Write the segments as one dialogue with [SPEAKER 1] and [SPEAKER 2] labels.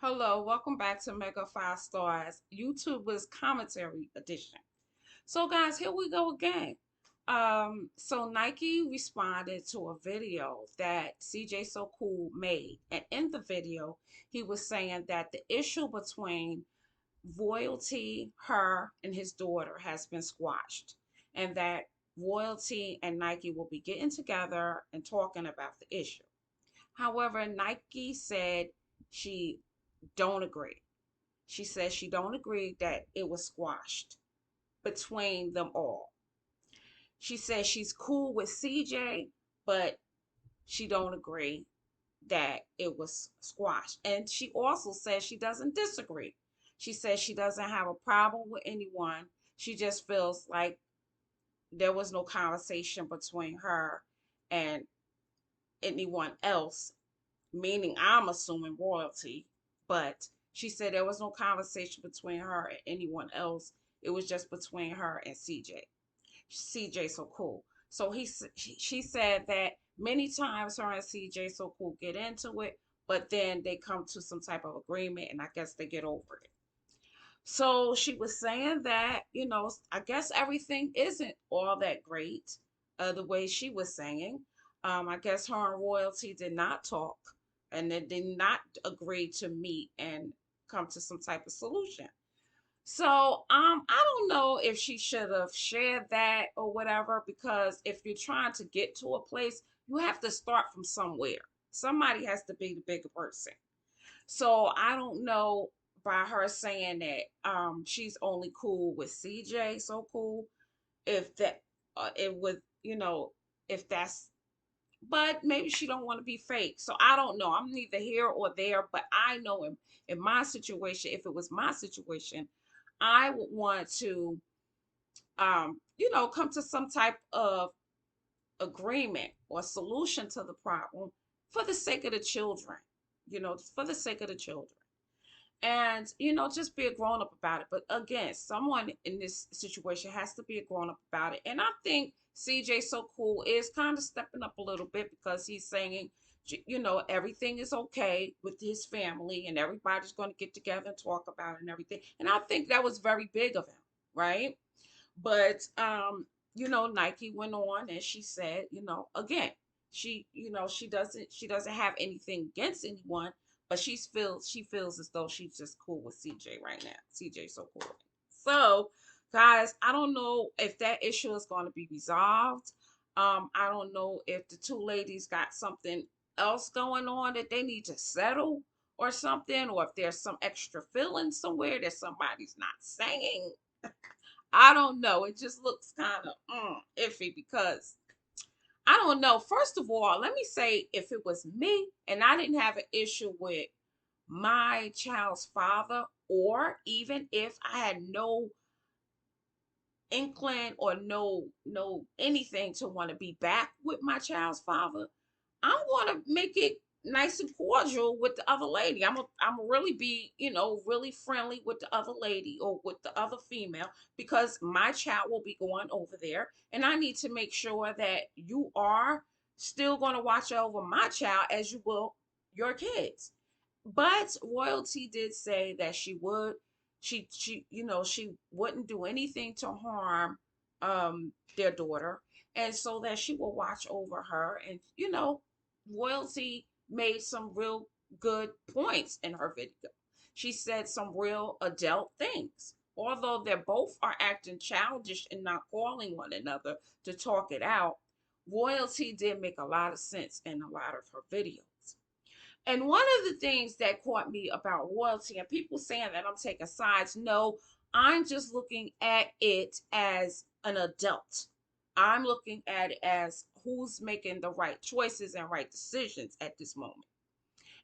[SPEAKER 1] Hello, welcome back to Mega Five Stars YouTuber's Commentary Edition. So, guys, here we go again. So Nikee responded to a video that CJ So Cool made, and in the video, he was saying that the issue between Royalty, her, and his daughter has been squashed, and that Royalty and Nikee will be getting together and talking about the issue. However, Nikee said she don't agree. She says she don't agree that it was squashed between them all. She says she's cool with CJ, but she don't agree that it was squashed. And she also says she doesn't disagree. She says she doesn't have a problem with anyone. She just feels like there was no conversation between her and anyone else, meaning I'm assuming Royalty, but she said there was no conversation between her and anyone else. It was just between her and CJ. CJ So Cool. So she said that many times her and CJ So Cool get into it, but then they come to some type of agreement, and I guess they get over it. So she was saying that, I guess everything isn't all that great, the way she was saying. I guess her and Royalty did not talk and they did not agree to meet and come to some type of solution. So I don't know if she should have shared that or whatever, because if you're trying to get to a place, you have to start from somewhere. Somebody has to be the bigger person. So I don't know, by her saying that she's only cool with CJ So Cool, if that it would, if that's, but maybe she don't want to be fake. So I don't know. I'm neither here or there, but I know in my situation, if it was my situation, I would want to come to some type of agreement or solution to the problem for the sake of the children, for the sake of the children. And just be a grown up about it. But again, someone in this situation has to be a grown up about it. And I think CJ So Cool is kind of stepping up a little bit, because he's saying, everything is okay with his family and everybody's going to get together and talk about it and everything. And I think that was very big of him, right? But Nikee went on and she said, again, she doesn't have anything against anyone, but she feels as though she's just cool with CJ right now. CJ So Cool. So, guys, I don't know if that issue is going to be resolved. I don't know if the two ladies got something else going on that they need to settle or something, or if there's some extra feeling somewhere that somebody's not saying. I don't know. It just looks kind of iffy, because I don't know. First of all, let me say, if it was me and I didn't have an issue with my child's father, or even if I had no inkling or no anything to want to be back with my child's father, I'm going to make it nice and cordial with the other lady. I'm really be, really friendly with the other lady or with the other female, because my child will be going over there, and I need to make sure that you are still going to watch over my child as you will your kids. But Royalty did say that she wouldn't do anything to harm their daughter, and so that she will watch over her. And Royalty made some real good points in her video. She said some real adult things. Although they both are acting childish and not calling one another to talk it out, Royalty did make a lot of sense in a lot of her videos. And one of the things that caught me about Royalty, and people saying that I'm taking sides, no, I'm just looking at it as an adult. I'm looking at it as who's making the right choices and right decisions at this moment.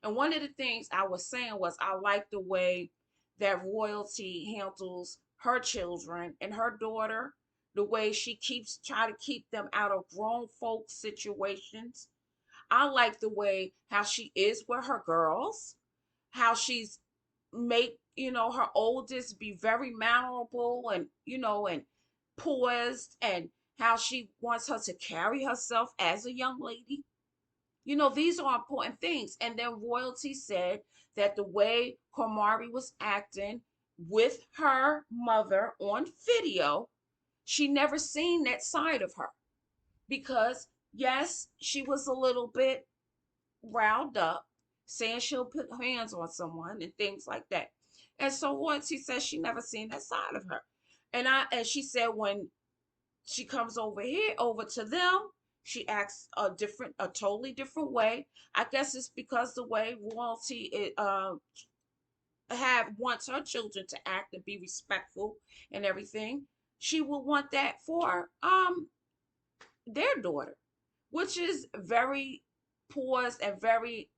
[SPEAKER 1] And one of the things I was saying was, I like the way that Royalty handles her children and her daughter, the way she keeps try to keep them out of grown folk situations. I like the way how she is with her girls, how she's make, her oldest be very mannerable and, and poised, and how she wants her to carry herself as a young lady. These are important things. And then Royalty said that the way Kamari was acting with her mother on video, she never seen that side of her. Because, yes, she was a little bit riled up, saying she'll put hands on someone and things like that. And so Royalty says she never seen that side of her. And she said when she comes over here, over to them, she acts a totally different way. I guess it's because the way Royalty have wants her children to act and be respectful and everything. She will want that for their daughter, which is very poised and very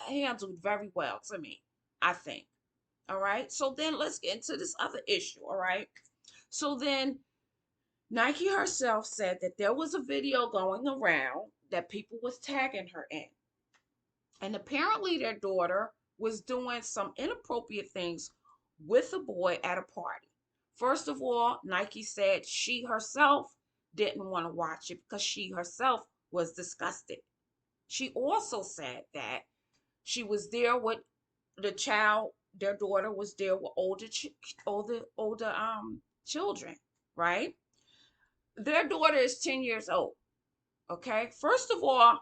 [SPEAKER 1] handled very well to me, I think. All right. So then let's get into this other issue. All right. So then Nikee herself said that there was a video going around that people was tagging her in. And apparently their daughter was doing some inappropriate things with a boy at a party. First of all, Nikee said she herself didn't want to watch it because she herself was disgusted. She also said that she was there with the child, their daughter was there with older children, right? Their daughter is 10 years old. Okay. First of all,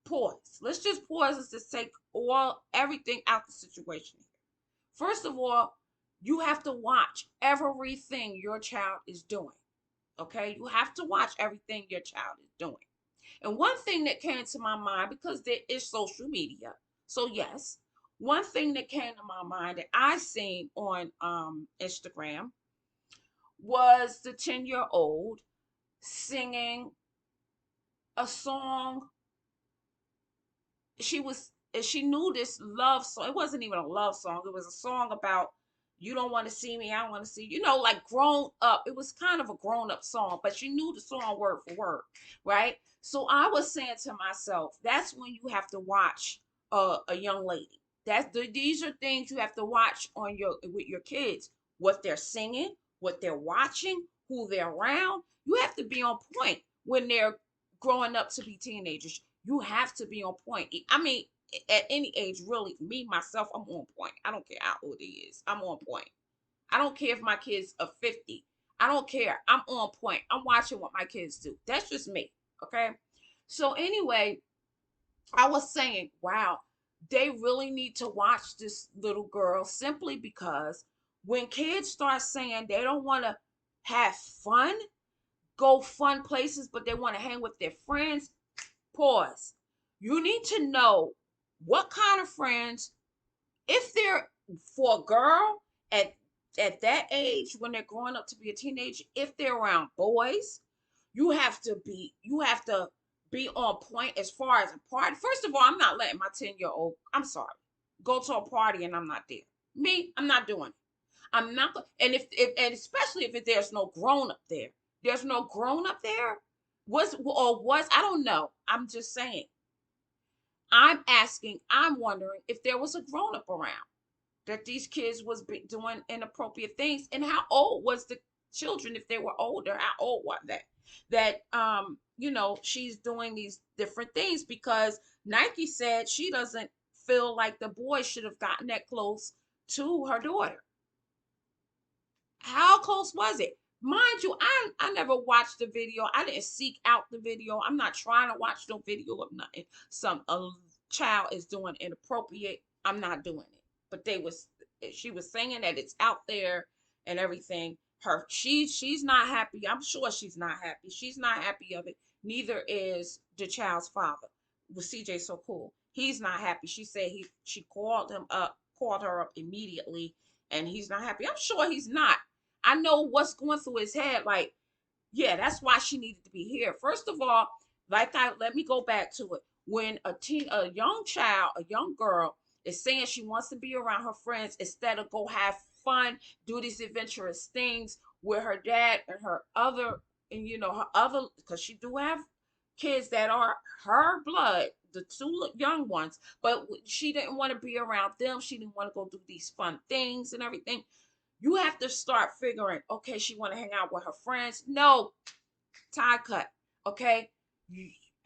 [SPEAKER 1] pause. Let's just pause and just take everything out the situation. First of all, you have to watch everything your child is doing. Okay. You have to watch everything your child is doing. And one thing that came to my mind, because there is social media. So yes, one thing that came to my mind that I seen on Instagram was the 10-year-old singing a song. She knew this love song. It wasn't even a love song. It was a song about you don't want to see me, I want to see, like grown up. It was kind of a grown up song, but she knew the song word for word, right? So I was saying to myself, that's when you have to watch a young lady. These are things you have to watch on with your kids, what they're singing, what they're watching, who they're around. You have to be on point when they're growing up to be teenagers. You have to be on point. I mean, at any age, really, me, myself, I'm on point. I don't care how old he is. I'm on point. I don't care if my kids are 50. I don't care. I'm on point. I'm watching what my kids do. That's just me. Okay. So, anyway, I was saying, wow, they really need to watch this little girl simply because when kids start saying they don't want to have fun, go fun places, but they want to hang with their friends, pause. You need to know what kind of friends, if they're for a girl at that age when they're growing up to be a teenager, if they're around boys, you have to be on point as far as a party. First of all, I'm not letting my 10-year-old, I'm sorry, go to a party and I'm not there. Me, I'm not doing it. I'm not, and if and especially if there's no grown up there. There's no grown up there. I don't know. I'm just saying. I'm wondering if there was a grown up around that these kids was doing inappropriate things, and how old was the children if they were older? How old was that she's doing these different things? Because Nikee said she doesn't feel like the boy should have gotten that close to her daughter. How close was it? Mind you, I never watched the video. I didn't seek out the video. I'm not trying to watch no video of nothing. Some a child is doing inappropriate. I'm not doing it. But she was saying that it's out there and everything. She's not happy. I'm sure she's not happy. She's not happy of it. Neither is the child's father. With CJ So Cool. He's not happy. She said she called her up immediately, and he's not happy. I'm sure he's not. I know what's going through his head. Like, yeah, that's why she needed to be here. First of all, let me go back to it. When a young child, a young girl is saying she wants to be around her friends instead of go have fun, do these adventurous things with her dad and her other, because she do have kids that are her blood, the two young ones, but she didn't want to be around them. She didn't want to go do these fun things and everything. You have to start figuring, okay, she want to hang out with her friends. No, tie cut. Okay.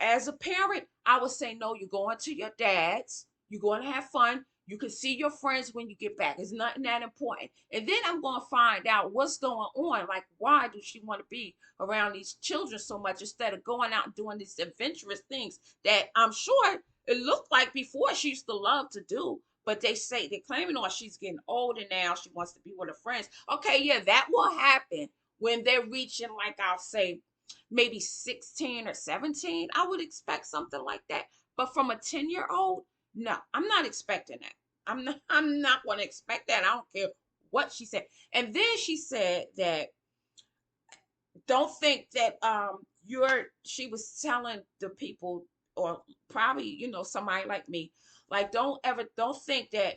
[SPEAKER 1] As a parent, I would say no, you're going to your dad's, you're going to have fun. You can see your friends when you get back. It's nothing that important. And then I'm going to find out what's going on. Like, why does she want to be around these children so much instead of going out and doing these adventurous things that I'm sure it looked like before she used to love to do. But they're claiming, oh, she's getting older now. She wants to be with her friends. Okay, yeah, that will happen when they're reaching, like I'll say, maybe 16 or 17. I would expect something like that. But from a 10-year-old, no, I'm not expecting that. I'm not going to expect that. I don't care what she said. And then she said that don't think that you're she was telling the people, or probably, somebody like me, like don't think that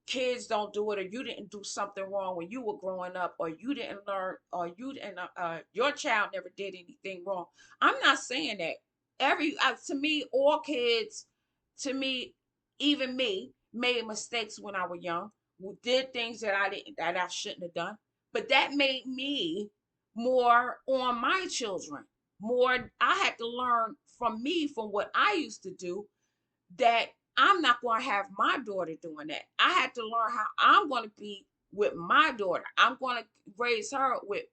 [SPEAKER 1] kids don't do it, or you didn't do something wrong when you were growing up, or you didn't learn, or you didn't your child never did anything wrong. I'm not saying that. To me, all kids, to me, even me, made mistakes when I was young, did things that I shouldn't have done, but that made me more on my children. More, I had to learn from me, from what I used to do, that I'm not going to have my daughter doing that. I had to learn how I'm going to be with my daughter. I'm going to raise her with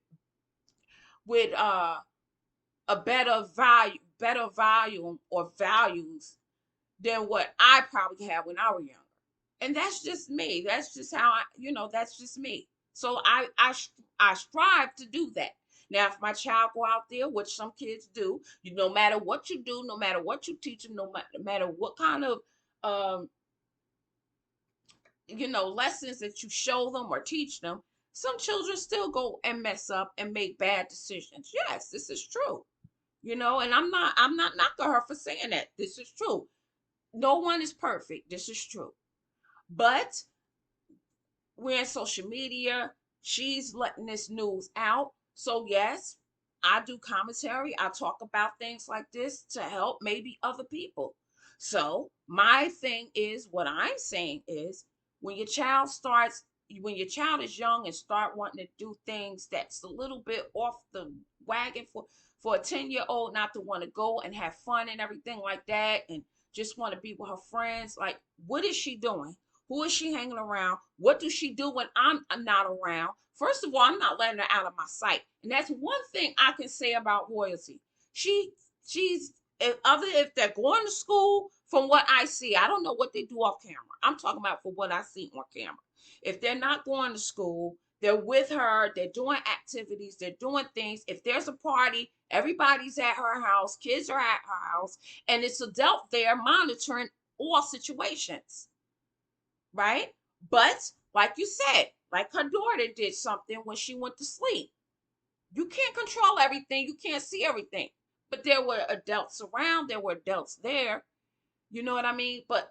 [SPEAKER 1] a better value or values than what I probably had when I was younger. And that's just me. That's just how that's just me. So I strive to do that. Now, if my child go out there, which some kids do, no matter what you do, no matter what you teach them, no matter what kind of um, lessons that you show them or teach them, some children still go and mess up and make bad decisions. Yes, this is true. And I'm not knocking her for saying that. This is true. No one is perfect. This is true. But we're in social media. She's letting this news out. So yes, I do commentary. I talk about things like this to help maybe other people. So my thing is, what I'm saying is, when your child starts, when your child is young and start wanting to do things that's a little bit off the wagon, for a 10-year-old not to want to go and have fun and everything like that, and just want to be with her friends, like, what is she doing? Who is she hanging around? What does she do when I'm not around? First of all, I'm not letting her out of my sight. And that's one thing I can say about Royalty. She she's if they're going to school, from what I see, I don't know what they do off camera. I'm talking about for what I see on camera. If they're not going to school, they're with her, they're doing activities, they're doing things. If there's a party, everybody's at her house, kids are at her house, and it's adult there monitoring all situations, right? But like you said, like her daughter did something when she went to sleep. You can't control everything, you can't see everything. But there were adults around, there were adults there. You know what I mean? But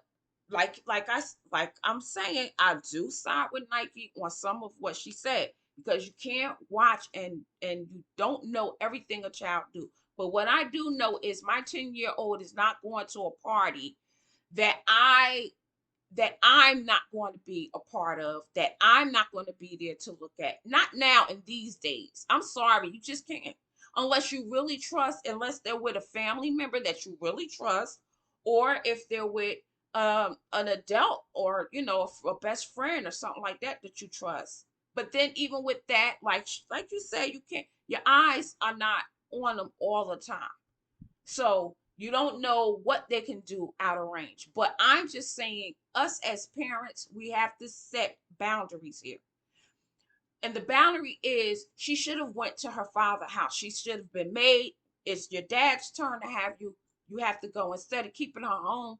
[SPEAKER 1] I'm saying, I do side with Nikee on some of what she said, because you can't watch and you don't know everything a child do. But what I do know is my 10-year-old is not going to a party that I'm not going to be a part of, that I'm not going to be there to look at. Not now in these days. I'm sorry, you just can't. Unless you really trust, unless they're with a family member that you really trust, or if they're with an adult, or a best friend or something like that that you trust. But then even with that, like you say, you can't. Your eyes are not on them all the time. So you don't know what they can do out of range. But I'm just saying, us as parents, we have to set boundaries here. And the boundary is, she should have went to her father's house. She should have been made. It's your dad's turn to have you. You have to go, instead of keeping her home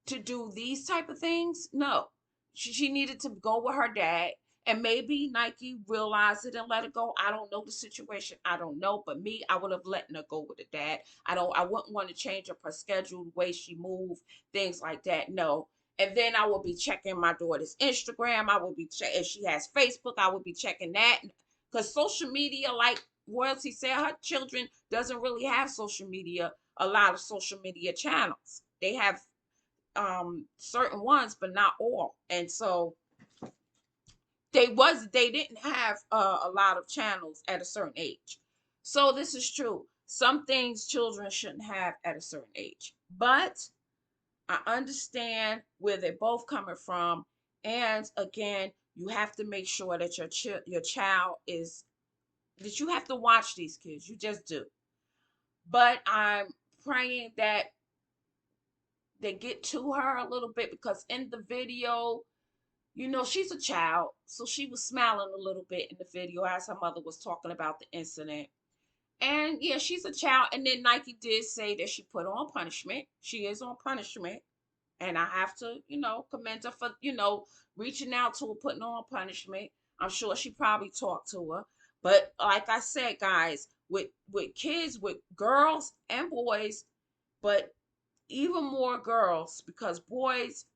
[SPEAKER 1] to do these type of things. No, she needed to go with her dad, and maybe Nikee realized it and let it go. I don't know the situation. I don't know, but me, I would have let her go with the dad. I wouldn't want to change up her schedule, the way she moved, things like that. No. And then I will be checking my daughter's Instagram. I will be if she has Facebook, I will be checking that, because social media, like Royalty said, her children doesn't really have social media, a lot of social media channels. They have certain ones, but not all. And so they didn't have a lot of channels at a certain age. So this is true. Some things children shouldn't have at a certain age. But I understand where they're both coming from. And again, you have to make sure that your child is that you have to watch these kids. You just do. But I'm praying that they get to her a little bit, because in the video, she's a child, so she was smiling a little bit in the video as her mother was talking about the incident. And yeah, she's a child. And then Nikee did say that she put on punishment. She is on punishment. And I have to, commend her for, reaching out to her, putting on punishment. I'm sure she probably talked to her. But like I said, guys, with kids, with girls and boys, but even more girls, because boys,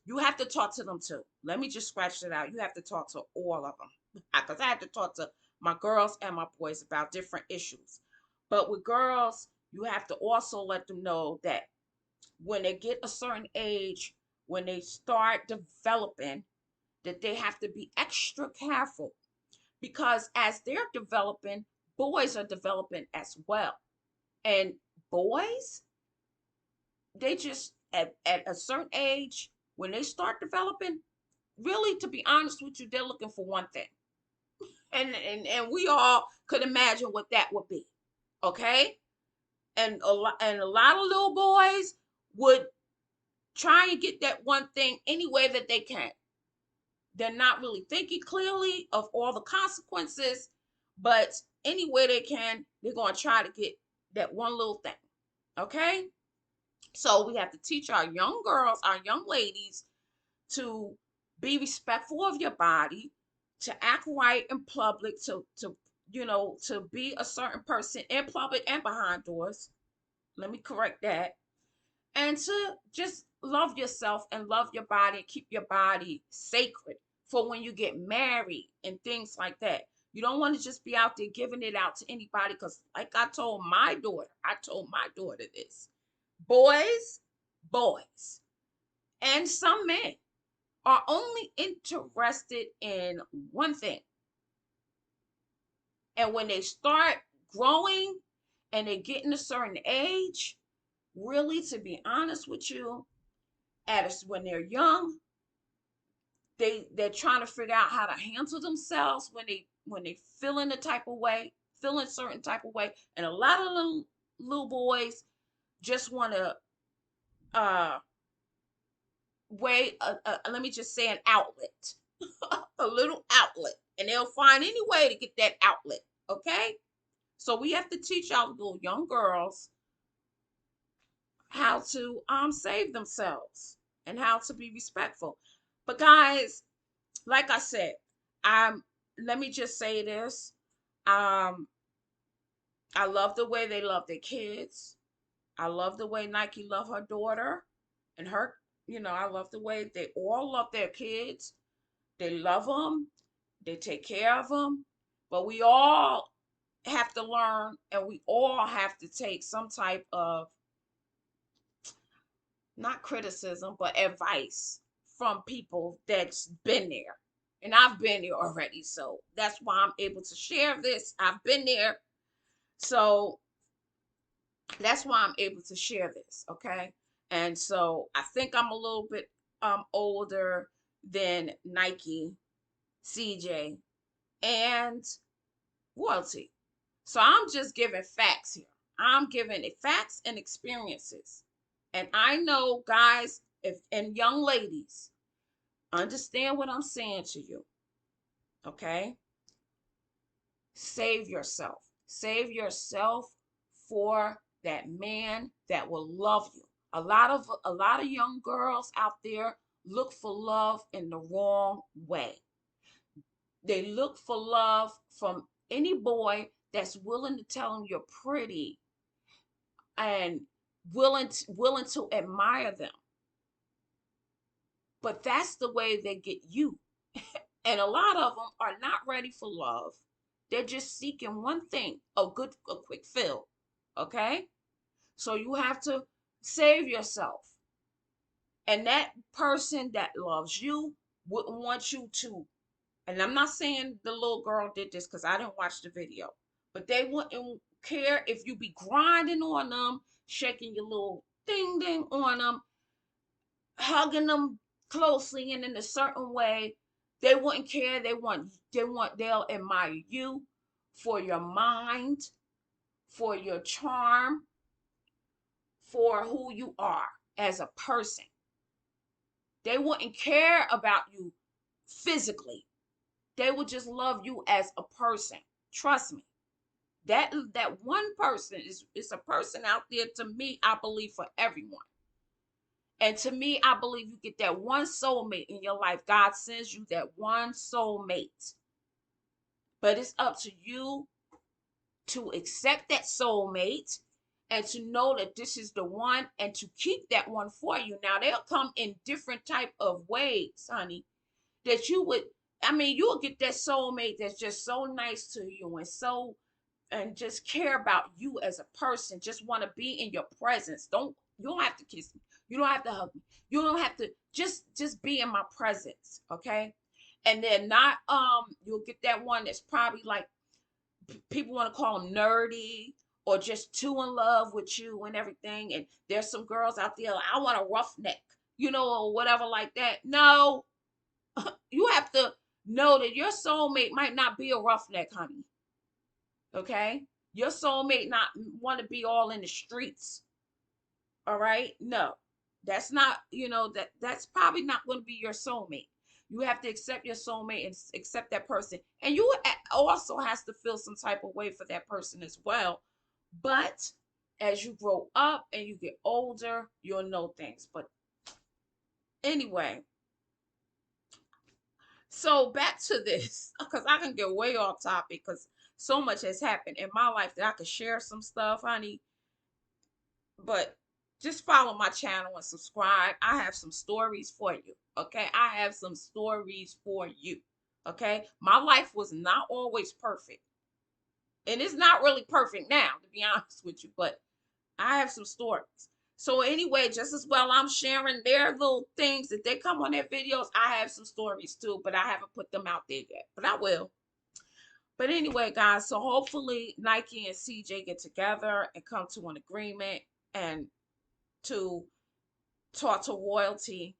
[SPEAKER 1] you have to talk to them too. Let me just scratch it out. You have to talk to all of them. Because I have to talk to my girls and my boys about different issues. But with girls, you have to also let them know that when they get a certain age, when they start developing, that they have to be extra careful. Because as they're developing, boys are developing as well. And boys, they just, at a certain age, when they start developing, really, to be honest with you, they're looking for one thing. And we all could imagine what that would be. Okay? And a lot of little boys would try and get that one thing any way that they can. They're not really thinking clearly of all the consequences, but any way they can, they're going to try to get that one little thing. Okay? So we have to teach our young girls, our young ladies, to be respectful of your body, to act right in public, to be a certain person in public and behind doors. Let me correct that. And to just love yourself and love your body and keep your body sacred for when you get married and things like that. You don't want to just be out there giving it out to anybody, because like I told my daughter this. Boys, boys, and some men are only interested in one thing. And when they start growing and they get in a certain age, really, to be honest with you, when they're young, they're trying to figure out how to handle themselves when they feel in a type of way, feel in a certain type of way. And a lot of little boys just want to uh let me just say, an outlet. A little outlet, and they'll find any way to get that outlet. Okay, so we have to teach our little young girls how to save themselves and how to be respectful. But guys, like I said, I'm let me just say this. Um, I love the way they love their kids. I love the way Nikee love her daughter and her, I love the way they all love their kids. They love them. They take care of them. But we all have to learn, and we all have to take some type of, not criticism, but advice from people that's been there. And I've been there already. So that's why I'm able to share this. I've been there. So that's why I'm able to share this. Okay. And so I think I'm a little bit older than Nikee, CJ, and Royalty. So I'm just giving facts here. I'm giving it facts and experiences. And I know, guys, if and young ladies, understand what I'm saying to you. Okay? Save yourself. Save yourself for that man that will love you. A lot of young girls out there look for love in the wrong way. They look for love from any boy that's willing to tell them you're pretty and willing to admire them. But that's the way they get you. And a lot of them are not ready for love. They're just seeking one thing, a quick fill. Okay? So you have to save yourself. And that person that loves you wouldn't want you to. And I'm not saying the little girl did this, because I didn't watch the video. But they wouldn't care if you be grinding on them, shaking your little ding ding on them, hugging them closely and in a certain way. They wouldn't care. They'll admire you for your mind, for your charm, for who you are as a person. They wouldn't care about you physically. They would just love you as a person. Trust me. That one person is a person out there, to me, I believe, for everyone. And to me, I believe you get that one soulmate in your life. God sends you that one soulmate. But it's up to you to accept that soulmate and to know that this is the one and to keep that one for you. Now, they'll come in different type of ways, honey, that you would, I mean, you'll get that soulmate that's just so nice to you and just care about you as a person, just want to be in your presence. You don't have to kiss me. You don't have to hug me. You don't have to just be in my presence, okay? And then not you'll get that one that's probably like people want to call them nerdy or just too in love with you and everything. And there's some girls out there, I want a roughneck, or whatever like that. No, you have to know that your soulmate might not be a roughneck, honey. Okay? Your soulmate not want to be all in the streets. All right? No. That's not, that's probably not going to be your soulmate. You have to accept your soulmate and accept that person. And you also has to feel some type of way for that person as well. But as you grow up and you get older, you'll know things. But anyway, so back to this, because I can get way off topic because so much has happened in my life that I could share some stuff, honey. But just follow my channel and subscribe. I have some stories for you. Okay. I have some stories for you. Okay. My life was not always perfect. And it's not really perfect now, to be honest with you, but I have some stories. So anyway, just as well I'm sharing their little things that they come on their videos, I have some stories too, but I haven't put them out there yet. But I will. But anyway, guys, so hopefully Nikee and CJ get together and come to an agreement and to talk to Royalty.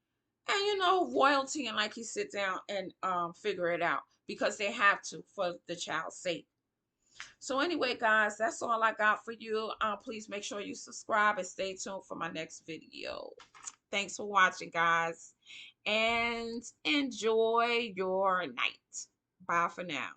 [SPEAKER 1] And Royalty and Nikee sit down and figure it out because they have to for the child's sake. So anyway, guys, that's all I got for you. Please make sure you subscribe and stay tuned for my next video. Thanks for watching, guys, and enjoy your night. Bye for now.